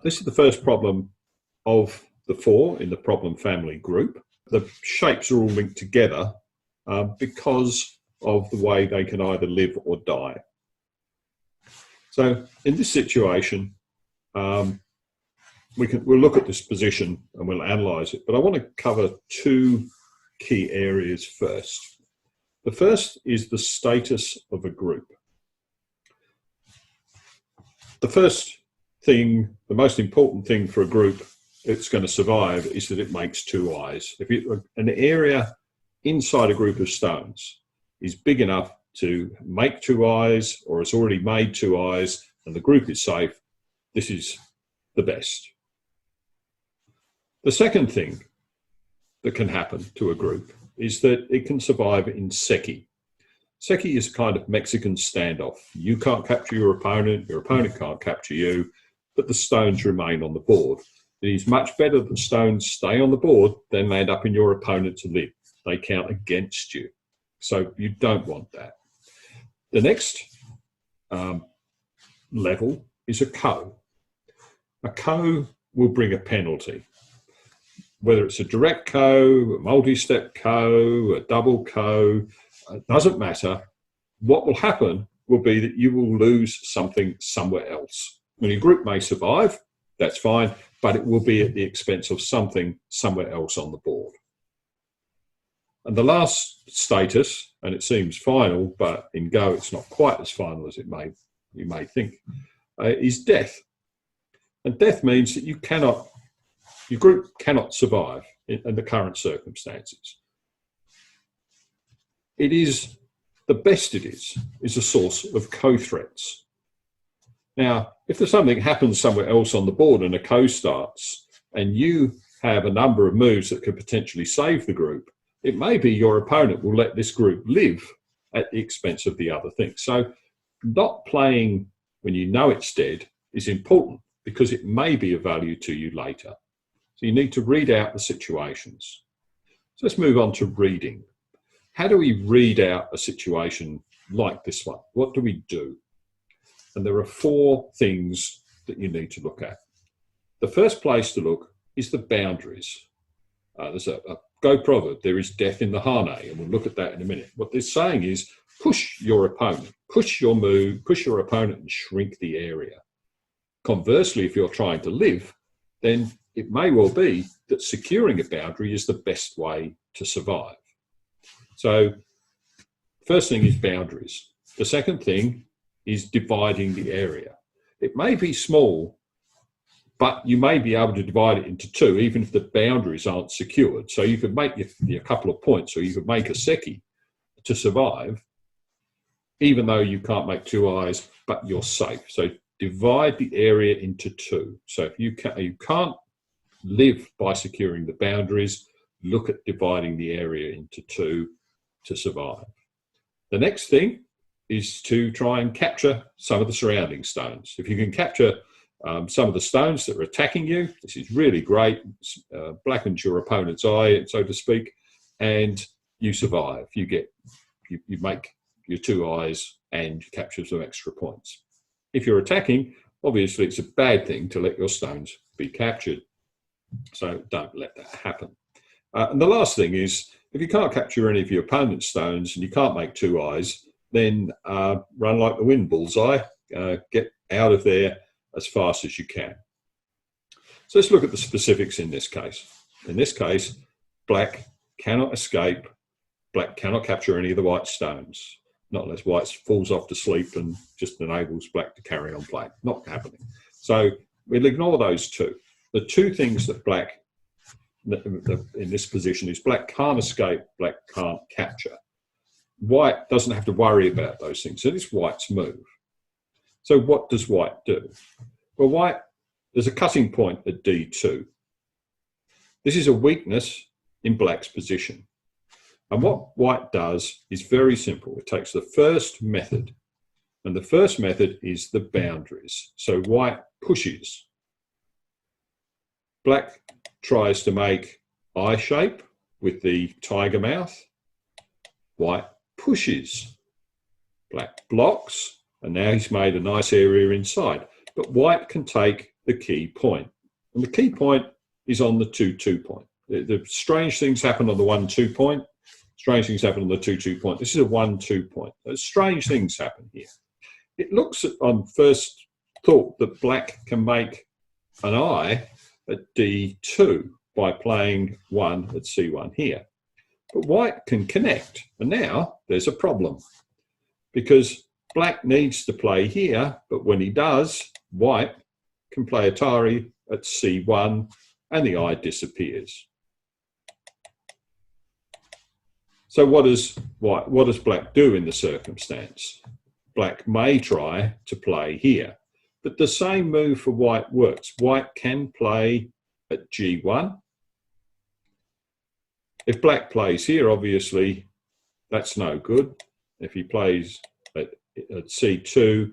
This is the first problem of the 4 in the problem family group. The shapes are all linked together because of the way they can either live or die. So in this situation, we'll look at this position and we'll analyse it, but I want to cover 2 key areas first. The first is the status of a group. The first thing, the most important thing for a group that's going to survive is that it makes 2 eyes. If an area inside a group of stones is big enough to make 2 eyes, or it's already made 2 eyes, and the group is safe, this is the best. The second thing that can happen to a group is that it can survive in Seki. Seki is a kind of Mexican standoff. You can't capture your opponent can't capture you, but the stones remain on the board. It is much better that stones stay on the board than land up in your opponent to live. They count against you. So you don't want that. The next level is a ko. A ko will bring a penalty. Whether it's a direct ko, a multi-step ko, a double ko, it doesn't matter. What will happen will be that you will lose something somewhere else. When your group may survive, that's fine, but it will be at the expense of something somewhere else on the board. And the last status, and it seems final, but in Go it's not quite as final as you may think, is death. And death means that your group cannot survive in the current circumstances. It is, the best it is a source of co-threats. Now, if there's something happens somewhere else on the board and a ko starts, and you have a number of moves that could potentially save the group, it may be your opponent will let this group live at the expense of the other thing. So not playing when you know it's dead is important because it may be of value to you later. So you need to read out the situations. So let's move on to reading. How do we read out a situation like this one? What do we do? And there are 4 things that you need to look at. The first place to look is the boundaries. There's a Go proverb, there is death in the hane, and we'll look at that in a minute. What they're saying is push your opponent, push your move, push your opponent and shrink the area. Conversely, if you're trying to live, then it may well be that securing a boundary is the best way to survive. So first thing is boundaries. The second thing is dividing the area. It may be small, but you may be able to divide it into 2, even if the boundaries aren't secured. So you could make a couple of points, or you could make a Seki to survive, even though you can't make 2 eyes, but you're safe. So divide the area into 2. So if you can't live by securing the boundaries, look at dividing the area into 2 to survive. The next thing is to try and capture some of the surrounding stones. If you can capture some of the stones that are attacking you, this is really great. Blackens your opponent's eye, so to speak, and you survive. You make your 2 eyes and you capture some extra points. If you're attacking, obviously it's a bad thing to let your stones be captured. So don't let that happen. And the last thing is, if you can't capture any of your opponent's stones and you can't make 2 eyes, then run like the wind, bullseye. Get out of there as fast as you can. So let's look at the specifics in this case. In this case, black cannot escape. Black cannot capture any of the white stones, not unless white falls off to sleep and just enables black to carry on playing. Not happening. So we'll ignore those 2. The 2 things that black, in this position, is black can't escape, black can't capture. White doesn't have to worry about those things. So it's white's move. So what does white do? Well, white, there's a cutting point at D2. This is a weakness in black's position. And what white does is very simple. It takes the first method, and the first method is the boundaries. So white pushes. Black tries to make eye shape with the tiger mouth. White pushes. Black blocks, and now he's made a nice area inside. But white can take the key point. And the key point is on the 2-2 point. The strange things happen on the 1-2 point. Strange things happen on the 2-2 point. This is a 1-2 point. Strange things happen here. It looks on first thought that black can make an eye at D2 by playing 1 at C1 here. But white can connect. And now there's a problem because black needs to play here, but when he does, white can play Atari at C1 and the eye disappears. So what does black do in the circumstance? Black may try to play here, but the same move for white works. White can play at G1. If black plays here, obviously, that's no good. If he plays at C2,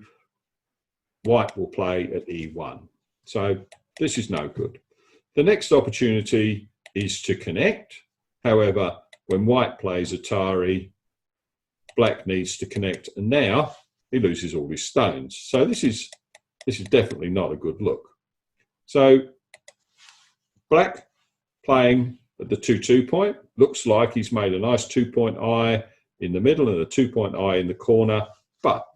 white will play at E1. So this is no good. The next opportunity is to connect. However, when white plays Atari, black needs to connect, and now he loses all his stones. So this is definitely not a good look. So black playing at the 2-2 point looks like he's made a nice 2-point eye in the middle and a 2-point eye in the corner. But,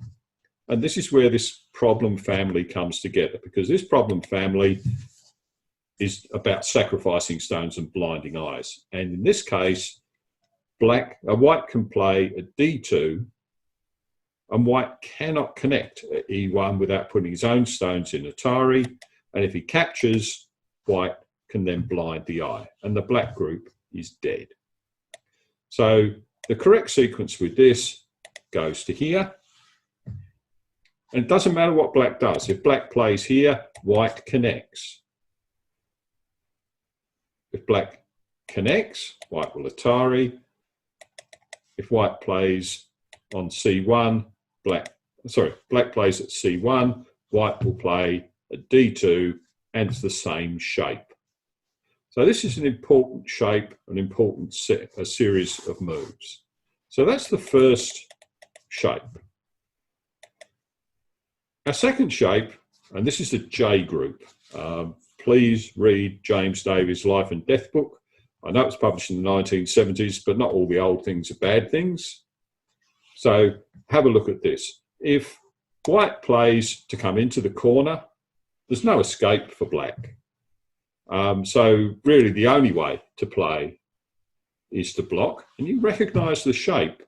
and this is where this problem family comes together, because this problem family is about sacrificing stones and blinding eyes. And in this case, white can play at D2, and white cannot connect at E1 without putting his own stones in Atari. And if he captures, white can then blind the eye, and the black group is dead. So the correct sequence with this goes to here. And it doesn't matter what black does. If black plays here, white connects. If black connects, white will Atari. If white plays on C1, black plays at C1, white will play at D2, and it's the same shape. So this is an important shape, an important a series of moves. So that's the first shape. Our second shape, and this is the J group. Please read James Davies' Life and Death book. I know it was published in the 1970s, but not all the old things are bad things. So have a look at this. If white plays to come into the corner, there's no escape for black. So really the only way to play is to block, and you recognize the shape.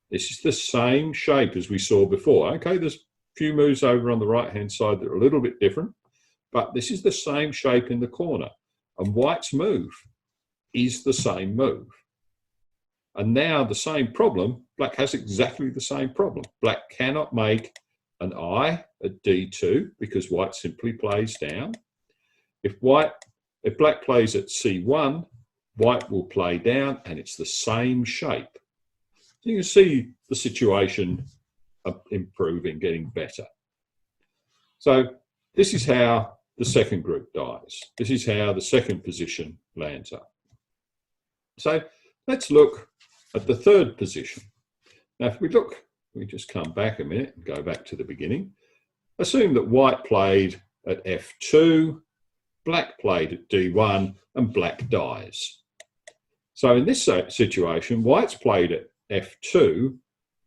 This is the same shape as we saw before. Okay, there's a few moves over on the right-hand side that are a little bit different, but this is the same shape in the corner, and white's move is the same move. And now the same problem, black has exactly the same problem. Black cannot make an eye at D2 because white simply plays down. If black plays at C1, white will play down, and it's the same shape. So you can see the situation improving, getting better. So this is how the second group dies. This is how the second position lands up. So let's look at the third position. Now, if we just come back a minute and go back to the beginning. Assume that white played at F2, black played at D1, and black dies. So in this situation, white's played at F2,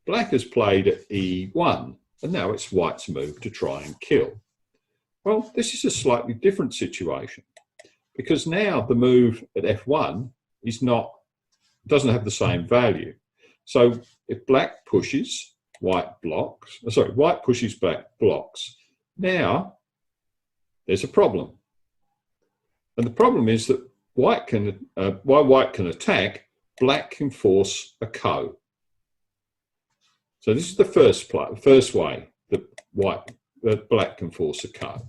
black has played at E1, and now it's white's move to try and kill. Well, this is a slightly different situation, because now the move at F1 doesn't have the same value. So if black pushes, white pushes, black blocks. Now there's a problem. And the problem is that while white can attack, black can force a ko. So this is the first way that black can force a ko.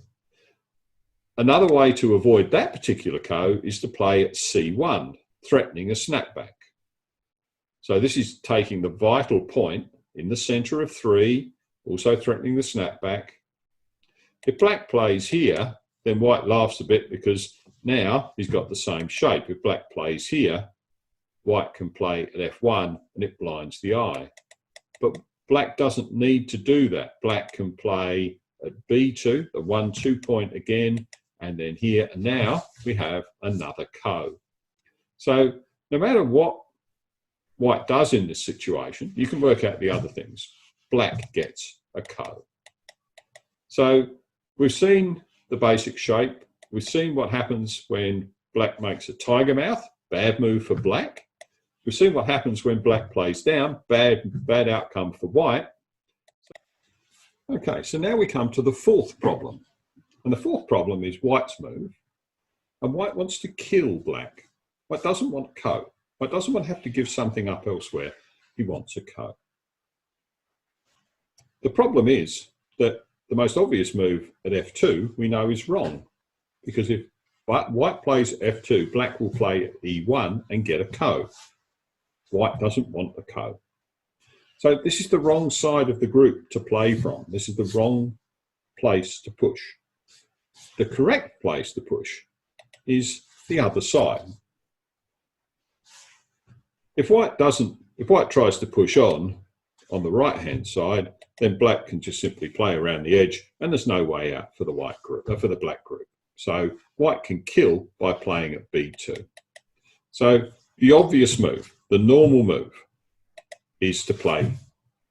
Another way to avoid that particular ko is to play at C1, threatening a snapback. So this is taking the vital point in the center of 3, also threatening the snapback. If black plays here, then white laughs a bit because now he's got the same shape. If black plays here, white can play at F1 and it blinds the eye. But black doesn't need to do that. Black can play at B2, the 1-2 point again, and then here, and now we have another ko. So no matter what white does in this situation, you can work out the other things. Black gets a ko. So we've seen the basic shape. We've seen what happens when black makes a tiger mouth, bad move for black. We've seen what happens when black plays down, bad outcome for white. Okay, so now we come to the fourth problem. And the fourth problem is white's move. And white wants to kill black. White doesn't want ko. White doesn't want to have to give something up elsewhere. He wants a ko. The problem is that the most obvious move at f2 we know is wrong. Because if white plays f2, black will play e1 and get a ko. White doesn't want a ko. So this is the wrong side of the group to play from. This is the wrong place to push. The correct place to push is the other side. If white tries to push on the right-hand side, then black can just simply play around the edge, and there's no way out for the white group, for the black group. So white can kill by playing at b2. So the obvious move, the normal move, is to play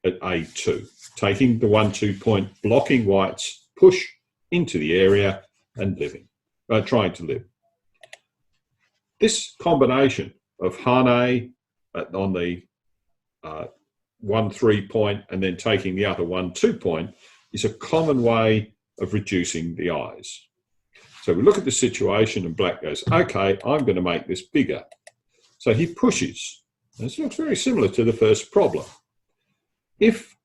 at a2, taking the 1-2 point, blocking white's push into the area and trying to live. This combination of Hane on the 1-3 point and then taking the other 1-2 point is a common way of reducing the eyes. So we look at the situation and black goes, okay, I'm going to make this bigger. So he pushes. This looks very similar to the first problem. If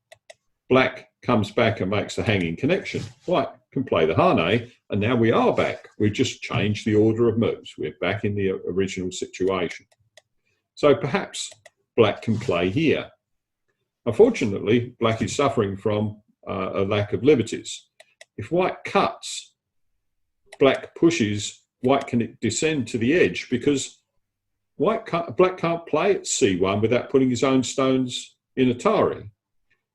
black comes back and makes the hanging connection, white can play the Hane, and now we are back. We've just changed the order of moves. We're back in the original situation. So perhaps black can play here. Unfortunately, black is suffering from a lack of liberties. If white cuts, black pushes, white can descend to the edge because black can't play at c1 without putting his own stones in Atari.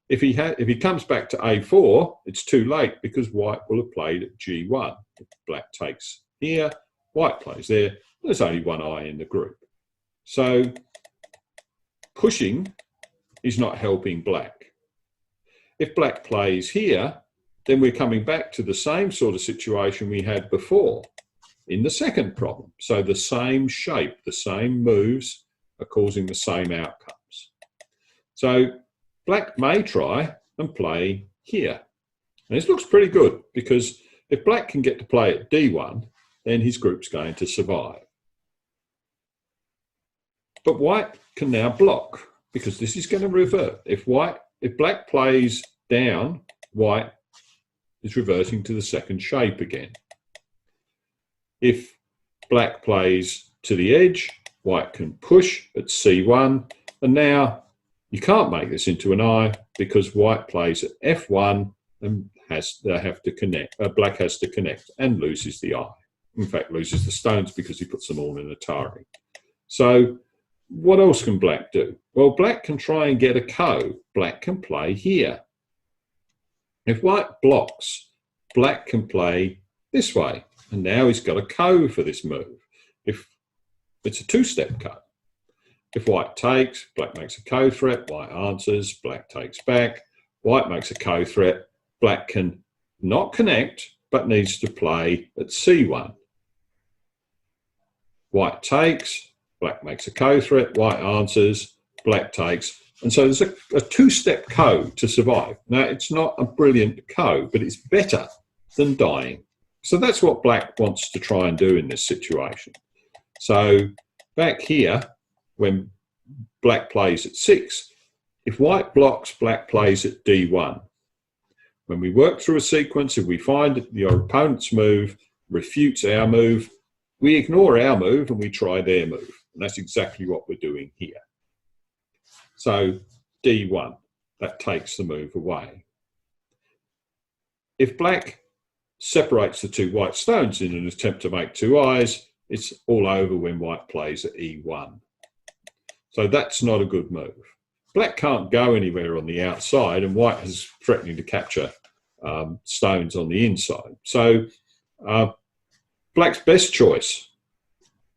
If he comes back to a4, it's too late because white will have played at g1. If black takes here, white plays there. There's only one eye in the group. So pushing is not helping black. If black plays here, then we're coming back to the same sort of situation we had before in the second problem. So the same shape, the same moves are causing the same outcomes. So black may try and play here. And this looks pretty good because if black can get to play at d1, then his group's going to survive. But white can now block because this is going to revert. If black plays down, white is reverting to the second shape again. If black plays to the edge, white can push at c1, and now you can't make this into an eye because white plays at f1 and black has to connect and loses the eye. In fact, loses the stones because he puts them all in Atari. So what else can black do? Well, black can try and get a ko. Black can play here. If white blocks, black can play this way. And now he's got a ko for this move. If it's a two-step ko. If white takes, black makes a ko threat, white answers, black takes back, white makes a ko threat, black can not connect, but needs to play at c1. White takes, black makes a ko threat, white answers, black takes. And so there's a two-step ko to survive. Now, it's not a brilliant ko, but it's better than dying. So that's what black wants to try and do in this situation. So back here, when black plays at 6, if white blocks, black plays at d1. When we work through a sequence, if we find that your opponent's move refutes our move, we ignore our move and we try their move. And that's exactly what we're doing here. So d1, that takes the move away. If black separates the two white stones in an attempt to make two eyes, it's all over when white plays at e1. So that's not a good move. Black can't go anywhere on the outside and white is threatening to capture stones on the inside. So black's best choice,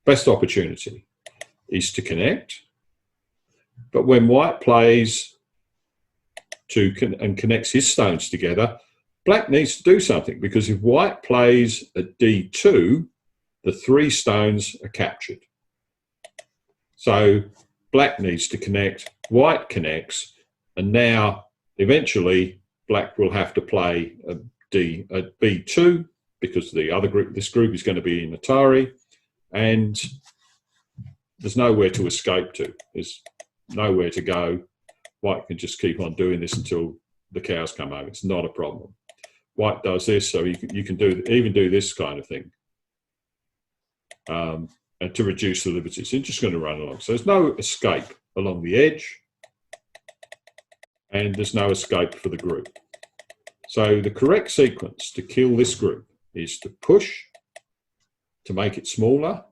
best opportunity is to connect. But when white plays and connects his stones together, black needs to do something, because if white plays at D2, the 3 stones are captured. So black needs to connect, white connects, and now eventually black will have to play a B2, because the other group, this group is going to be in Atari, and there's nowhere to escape to. There's nowhere to go. White can just keep on doing this until the cows come home. It's not a problem. White does this, so you can even do this kind of thing, and to reduce the liberties. It's just going to run along. So there's no escape along the edge, and there's no escape for the group. So the correct sequence to kill this group is to push to make it smaller,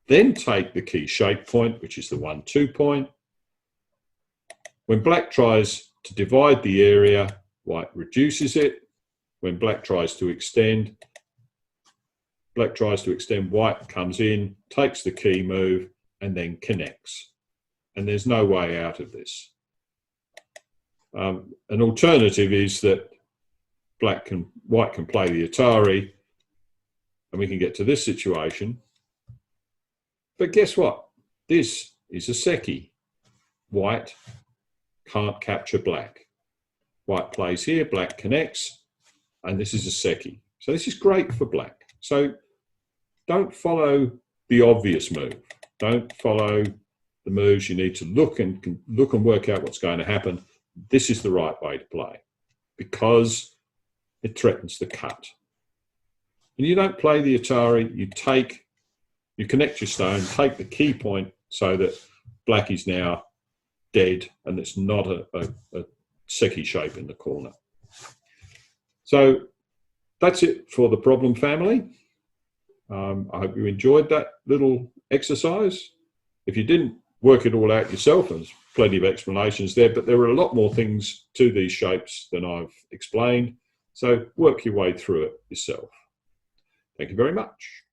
then take the key shape point, which is the 1-2 point. When black tries to divide the area, white reduces it. When black tries to extend, white comes in, takes the key move, and then connects. And there's no way out of this. An alternative is that white can play the Atari, and we can get to this situation. But guess what? This is a Seki. White can't capture black. White plays here, black connects, and this is a Seki. So this is great for black. So don't follow the obvious move. Don't follow the moves. You need to look and work out what's going to happen. This is the right way to play, because it threatens the cut. And you don't play the Atari, you connect your stone, take the key point so that black is now dead and it's not a Seki shape in the corner. So that's it for the problem family. I hope you enjoyed that little exercise. If you didn't work it all out yourself, there's plenty of explanations there, but there are a lot more things to these shapes than I've explained. So work your way through it yourself. Thank you very much.